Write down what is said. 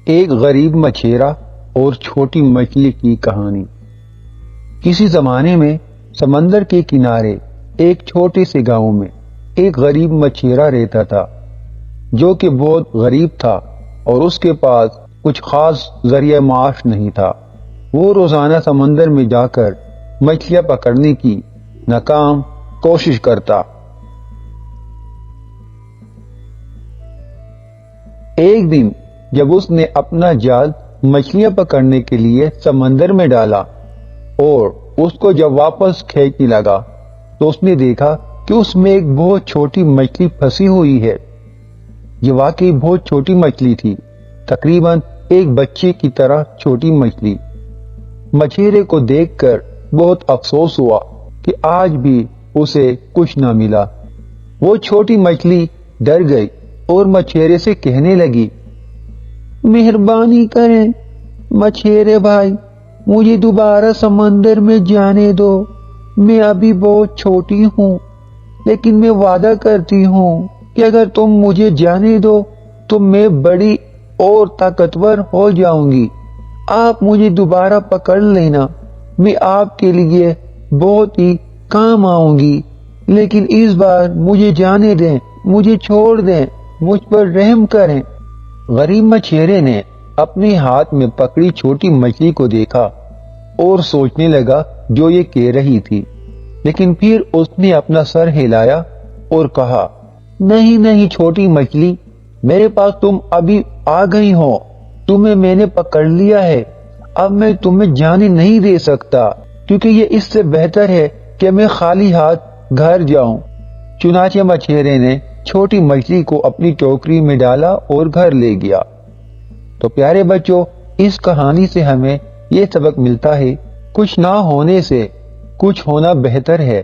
ایک غریب مچھیرا اور چھوٹی مچھلی کی کہانی۔ کسی زمانے میں سمندر کے کنارے ایک چھوٹے سے گاؤں میں ایک غریب مچھیرا رہتا تھا، جو کہ بہت غریب تھا اور اس کے پاس کچھ خاص ذریعہ معاش نہیں تھا۔ وہ روزانہ سمندر میں جا کر مچھلیاں پکڑنے کی ناکام کوشش کرتا۔ ایک دن جب اس نے اپنا جال مچھلیاں پکڑنے کے لیے سمندر میں ڈالا اور اس کو جب واپس کھینچنے لگا تو اس نے دیکھا کہ اس میں ایک بہت چھوٹی مچھلی پھنسی ہوئی ہے۔ یہ واقعی بہت چھوٹی مچھلی تھی، تقریباً ایک بچے کی طرح چھوٹی مچھلی۔ مچھیرے کو دیکھ کر بہت افسوس ہوا کہ آج بھی اسے کچھ نہ ملا۔ وہ چھوٹی مچھلی ڈر گئی اور مچھیرے سے کہنے لگی، مہربانی کریں مچھیرے بھائی، مجھے دوبارہ سمندر میں جانے دو۔ میں ابھی بہت چھوٹی ہوں، لیکن میں وعدہ کرتی ہوں کہ اگر تم مجھے جانے دو تو میں بڑی اور طاقتور ہو جاؤں گی۔ آپ مجھے دوبارہ پکڑ لینا، میں آپ کے لیے بہت ہی کام آؤں گی، لیکن اس بار مجھے جانے دیں، مجھے چھوڑ دیں، مجھ پر رحم کریں۔ غریب مچھیرے نے اپنے ہاتھ میں پکڑی چھوٹی مچھلی کو دیکھا اور سوچنے لگا جو یہ کہہ رہی تھی، لیکن پھر اس نے اپنا سر ہلایا اور کہا، نہیں نہیں چھوٹی مچھلی، میرے پاس تم ابھی آ گئی ہو، تمہیں میں نے پکڑ لیا ہے، اب میں تمہیں جانے نہیں دے سکتا، کیونکہ یہ اس سے بہتر ہے کہ میں خالی ہاتھ گھر جاؤں۔ چنانچہ مچھیرے نے چھوٹی مچھلی کو اپنی ٹوکری میں ڈالا اور گھر لے گیا۔ تو پیارے بچوں، اس کہانی سے ہمیں یہ سبق ملتا ہے، کچھ نہ ہونے سے کچھ ہونا بہتر ہے۔